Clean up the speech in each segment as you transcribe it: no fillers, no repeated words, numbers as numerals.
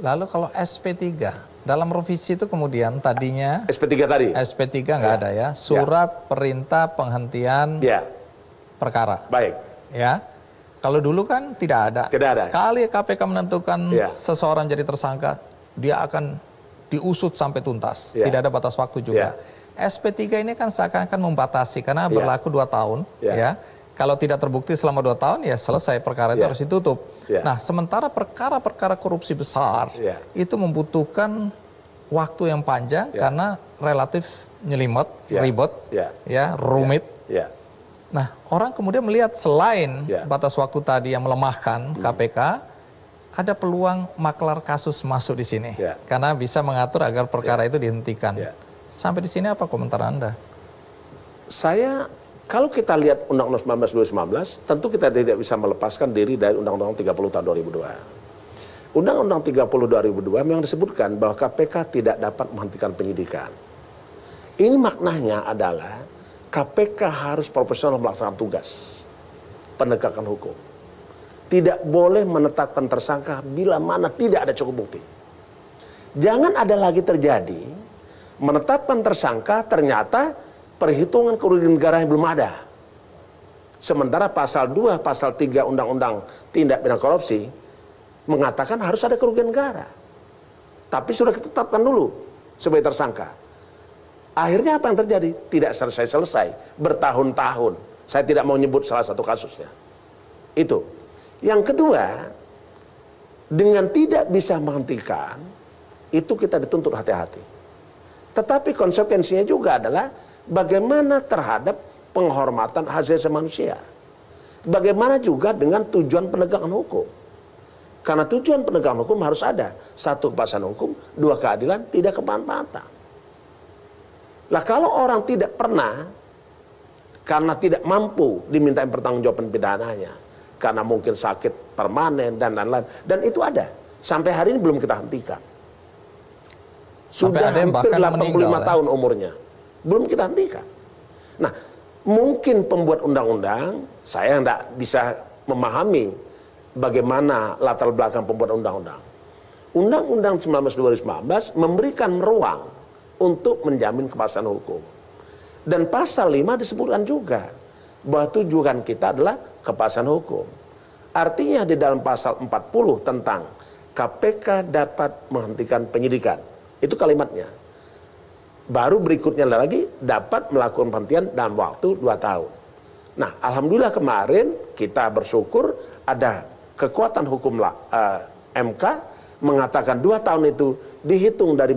Lalu kalau SP3, dalam revisi itu kemudian tadinya SP3 tadi? SP3 nggak ada ya, surat perintah penghentian perkara. Baik. Ya, kalau dulu kan tidak ada. Tidak ada. Sekali KPK menentukan seseorang jadi tersangka, dia akan diusut sampai tuntas. Tidak ada batas waktu juga. SP3 ini kan seakan-akan membatasi karena berlaku 2 tahun. Ya. Kalau tidak terbukti selama 2 tahun, ya selesai perkara itu harus ditutup. Nah, sementara perkara-perkara korupsi besar itu membutuhkan waktu yang panjang karena relatif nyelimet, ribet, rumit. Nah, orang kemudian melihat selain batas waktu tadi yang melemahkan KPK, ada peluang maklar kasus masuk di sini. Karena bisa mengatur agar perkara itu dihentikan. Sampai di sini apa komentar Anda? Kalau kita lihat Undang-Undang 19 2019, tentu kita tidak bisa melepaskan diri dari Undang-Undang 30 tahun 2002. Undang-Undang 30 2002 memang disebutkan bahwa KPK tidak dapat menghentikan penyidikan. Ini maknanya adalah KPK harus profesional melaksanakan tugas penegakan hukum. Tidak boleh menetapkan tersangka bila mana tidak ada cukup bukti. Jangan ada lagi terjadi menetapkan tersangka ternyata perhitungan kerugian negara yang belum ada. Sementara pasal 2, pasal 3 Undang-Undang Tindak Pidana Korupsi mengatakan harus ada kerugian negara. Tapi sudah ditetapkan dulu sebagai tersangka. Akhirnya apa yang terjadi? Tidak selesai-selesai, bertahun-tahun. Saya tidak mau nyebut salah satu kasusnya. Itu. Yang kedua, dengan tidak bisa menghentikan, itu kita dituntut hati-hati. Tetapi konsekuensinya juga adalah bagaimana terhadap penghormatan hak asasi manusia. Bagaimana juga dengan tujuan penegakan hukum. Karena tujuan penegakan hukum harus ada. 1, kepastian hukum, 2, keadilan, 3, kemanfaatan. Lah kalau orang tidak pernah, karena tidak mampu dimintain pertanggungjawaban pidananya, karena mungkin sakit permanen dan lain-lain, dan itu ada. Sampai hari ini belum kita hentikan. Sudah hampir 85 tahun umurnya. Belum kita hentikan. Nah, mungkin pembuat undang-undang, saya tidak bisa memahami bagaimana latar belakang pembuat undang-undang. Undang-Undang 19 2019 memberikan ruang untuk menjamin kepastian hukum. Dan pasal 5 disebutkan juga bahwa tujuan kita adalah kepastian hukum. Artinya di dalam pasal 40 tentang KPK dapat menghentikan penyidikan. Itu kalimatnya. Baru berikutnya lagi dapat melakukan penghentian dalam waktu 2 tahun. Nah, alhamdulillah kemarin kita bersyukur ada kekuatan hukum MK mengatakan 2 tahun itu dihitung dari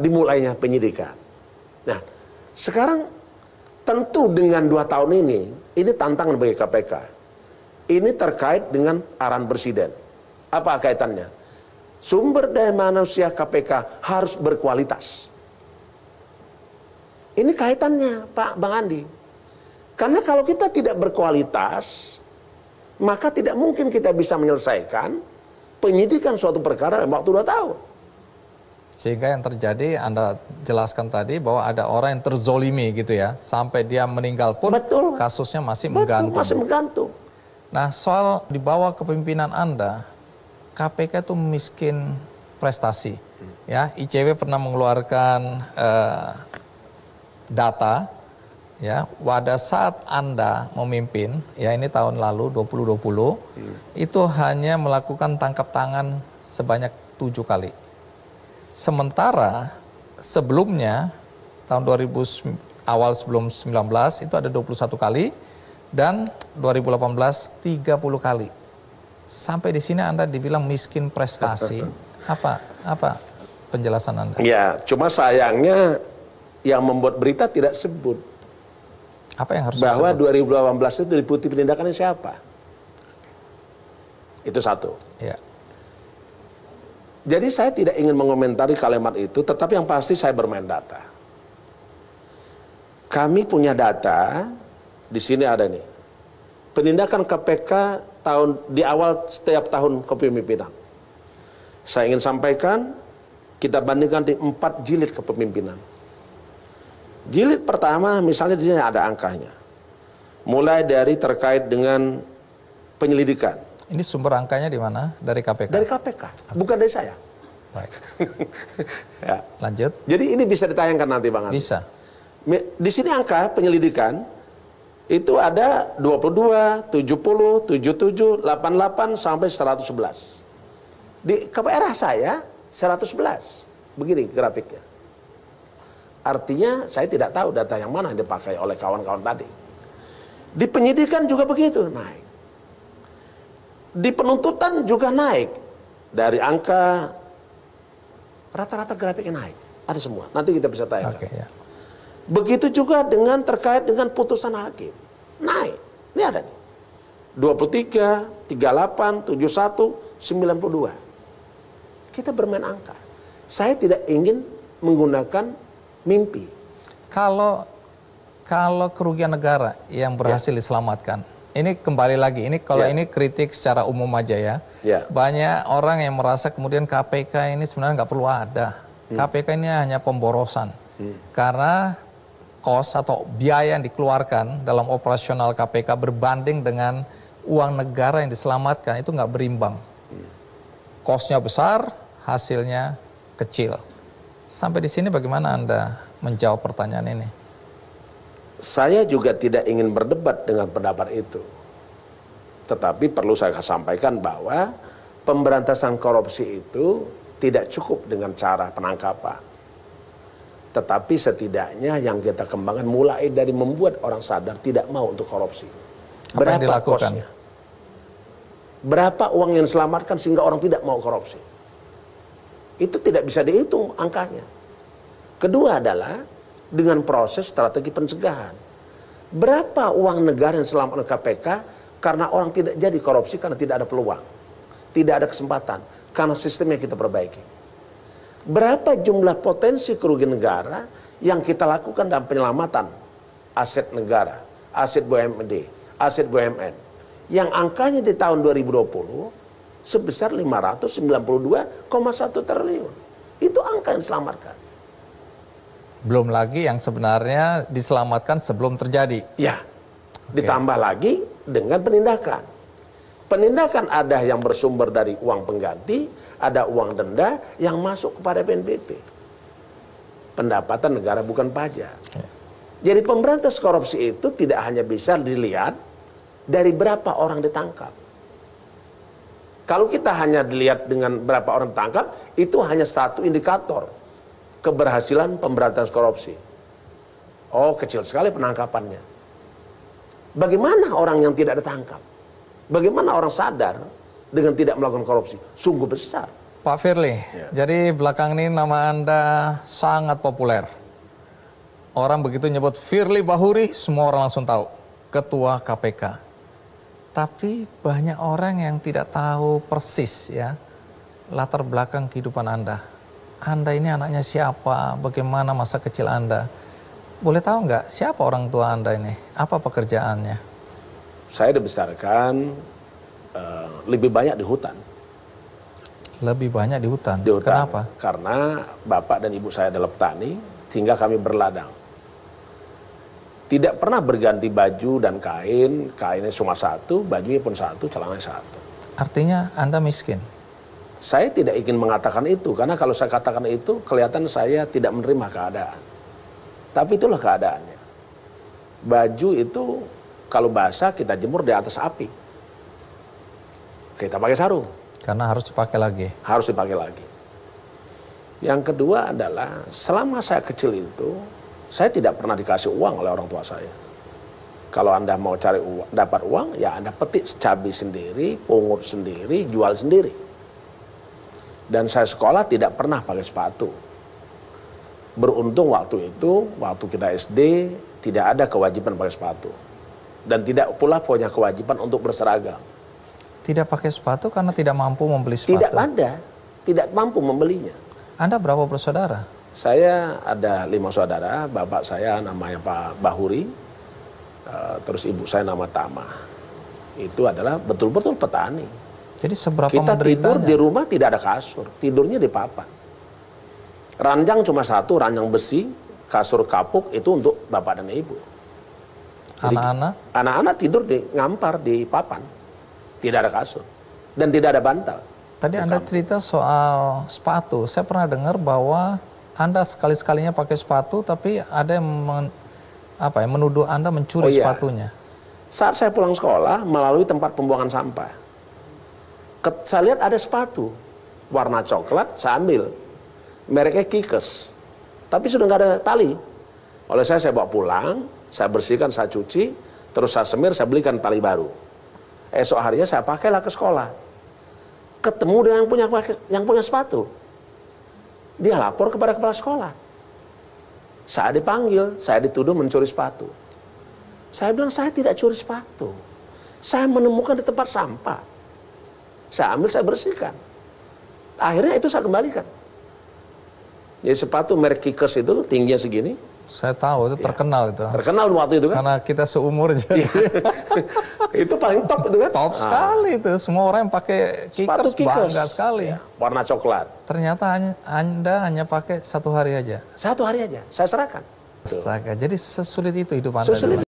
dimulainya penyidikan. Nah, sekarang tentu dengan 2 tahun ini tantangan bagi KPK. Ini terkait dengan arahan presiden. Apa kaitannya? Sumber daya manusia KPK harus berkualitas. Ini kaitannya, Pak Bang Andi. Karena kalau kita tidak berkualitas, maka tidak mungkin kita bisa menyelesaikan penyidikan suatu perkara dalam waktu 2 tahun. Sehingga yang terjadi, Anda jelaskan tadi bahwa ada orang yang terzolimi gitu ya, sampai dia meninggal pun kasusnya masih menggantung. Masih menggantung. Nah, soal di bawah kepemimpinan Anda, KPK itu miskin prestasi. Ya, ICW pernah mengeluarkan data, ya, pada saat Anda memimpin, ya ini tahun lalu 2020, itu hanya melakukan tangkap tangan sebanyak 7 kali. Sementara sebelumnya tahun 2000 awal sebelum 19 itu ada 21 kali dan 2018 30 kali. Sampai di sini Anda dibilang miskin prestasi. Apa penjelasan Anda? Ya, cuma sayangnya yang membuat berita tidak sebut. Apa yang harus bahwa disebut? 2018 itu diputi penindakannya siapa? Itu satu. Ya. Jadi saya tidak ingin mengomentari kalimat itu, tetapi yang pasti saya bermain data. Kami punya data, di sini ada nih. Penindakan KPK di awal setiap tahun kepemimpinan. Saya ingin sampaikan, kita bandingkan di 4 jilid kepemimpinan. Jilid pertama misalnya di sini ada angkanya. Mulai dari terkait dengan penyelidikan, Ini sumber angkanya di mana? Dari KPK? Dari KPK, bukan dari saya. Baik. Ya. Lanjut. Jadi ini bisa ditayangkan nanti Bang Andi. Bisa. Di sini angka penyelidikan itu ada 22, 70, 77, 88 sampai 111. Di KPRA saya 111. Begini grafiknya. Artinya saya tidak tahu data yang mana yang dipakai oleh kawan-kawan tadi. Di penyidikan juga begitu, naik. Di penuntutan juga naik. Dari angka rata-rata grafiknya naik. Ada semua. Nanti kita bisa tayangkan. Oke, ya. Begitu juga dengan terkait dengan putusan hakim. Naik. Ini ada nih. 23, 38, 71, 92. Kita bermain angka. Saya tidak ingin menggunakan mimpi. Kalau kerugian negara yang berhasil diselamatkan, ini kembali lagi, ini kalau ini kritik secara umum aja ya. Banyak orang yang merasa kemudian KPK ini sebenarnya nggak perlu ada. KPK ini hanya pemborosan. Karena kos atau biaya yang dikeluarkan dalam operasional KPK berbanding dengan uang negara yang diselamatkan itu nggak berimbang. Kosnya besar, hasilnya kecil. Sampai di sini bagaimana Anda menjawab pertanyaan ini? Saya juga tidak ingin berdebat dengan pendapat itu. Tetapi perlu saya sampaikan bahwa pemberantasan korupsi itu tidak cukup dengan cara penangkapan. Tetapi setidaknya yang kita kembangkan mulai dari membuat orang sadar tidak mau untuk korupsi. Apa yang dilakukan? Kosnya? Berapa uang yang diselamatkan sehingga orang tidak mau korupsi? Itu tidak bisa dihitung angkanya. Kedua adalah dengan proses strategi pencegahan. Berapa uang negara yang diselamatkan KPK karena orang tidak jadi korupsi karena tidak ada peluang. Tidak ada kesempatan karena sistemnya kita perbaiki. Berapa jumlah potensi kerugian negara yang kita lakukan dalam penyelamatan aset negara, aset BUMD, aset BUMN. Yang angkanya di tahun 2020 sebesar 592,1 triliun. Itu angka yang diselamatkan. Belum lagi yang sebenarnya diselamatkan sebelum terjadi. Ya, ditambah lagi dengan penindakan. Penindakan ada yang bersumber dari uang pengganti, ada uang denda yang masuk kepada PNBP. Pendapatan negara bukan pajak. Jadi pemberantas korupsi itu tidak hanya bisa dilihat dari berapa orang ditangkap. Kalau kita hanya dilihat dengan berapa orang ditangkap, itu hanya satu indikator keberhasilan pemberantasan korupsi. Oh, kecil sekali penangkapannya. Bagaimana orang yang tidak ditangkap? Bagaimana orang sadar dengan tidak melakukan korupsi? Sungguh besar. Pak Firly, jadi belakang ini nama Anda sangat populer. Orang begitu nyebut Firly Bahuri, semua orang langsung tahu. Ketua KPK. Tapi banyak orang yang tidak tahu persis ya latar belakang kehidupan Anda. Anda ini anaknya siapa? Bagaimana masa kecil Anda? Boleh tahu nggak siapa orang tua Anda ini? Apa pekerjaannya? Saya dibesarkan lebih banyak di hutan. Lebih banyak di hutan? Di hutan. Kenapa? Karena bapak dan ibu saya adalah petani, sehingga kami berladang. Tidak pernah berganti baju dan kain, kainnya cuma satu, bajunya pun satu, celananya satu. Artinya Anda miskin? Saya tidak ingin mengatakan itu, karena kalau saya katakan itu, kelihatan saya tidak menerima keadaan. Tapi itulah keadaannya. Baju itu kalau basah kita jemur di atas api. Kita pakai sarung. Karena harus dipakai lagi. Harus dipakai lagi. Yang kedua adalah selama saya kecil itu, saya tidak pernah dikasih uang oleh orang tua saya. Kalau Anda mau cari uang, dapat uang, ya Anda petik cabai sendiri, pungut sendiri, jual sendiri. Dan saya sekolah tidak pernah pakai sepatu. Beruntung waktu itu, waktu kita SD, tidak ada kewajiban pakai sepatu. Dan tidak pula punya kewajiban untuk berseragam. Tidak pakai sepatu karena tidak mampu membeli sepatu? Tidak ada, tidak mampu membelinya. Anda berapa bersaudara? Saya ada 5 saudara, bapak saya namanya Pak Bahuri, terus ibu saya nama Tama. Itu adalah betul-betul petani. Jadi seberapa kita tidur menderitanya? di rumah tidak ada kasur, tidurnya di papan. Ranjang cuma satu, ranjang besi, kasur kapuk itu untuk bapak dan ibu. Anak-anak? Anak-anak tidur ngampar di papan, tidak ada kasur. Dan tidak ada bantal. Tadi Anda cerita soal sepatu. Saya pernah dengar bahwa Anda sekali-sekalinya pakai sepatu, tapi ada yang menuduh Anda mencuri sepatunya. Saat saya pulang sekolah, melalui tempat pembuangan sampah, saya lihat ada sepatu warna coklat, saya ambil. Mereknya Kikes, tapi sudah nggak ada tali. Oleh saya bawa pulang, saya bersihkan, saya cuci, terus saya semir, saya belikan tali baru. Esok harinya saya pakailah ke sekolah. Ketemu dengan yang punya sepatu. Dia lapor kepada kepala sekolah. Saya dipanggil, saya dituduh mencuri sepatu. Saya bilang, saya tidak curi sepatu. Saya menemukan di tempat sampah. Saya ambil, saya bersihkan. Akhirnya itu saya kembalikan. Jadi sepatu merek Kikes itu tingginya segini. Saya tahu, itu terkenal itu. Terkenal waktu itu kan. Karena kita seumur jadi. Itu paling top itu kan. Top sekali itu. Semua orang yang pakai Kikes bangga sekali. Warna coklat. Ternyata Anda hanya pakai 1 hari aja. 1 hari aja, saya serahkan. Astaga, jadi sesulit itu hidup Anda.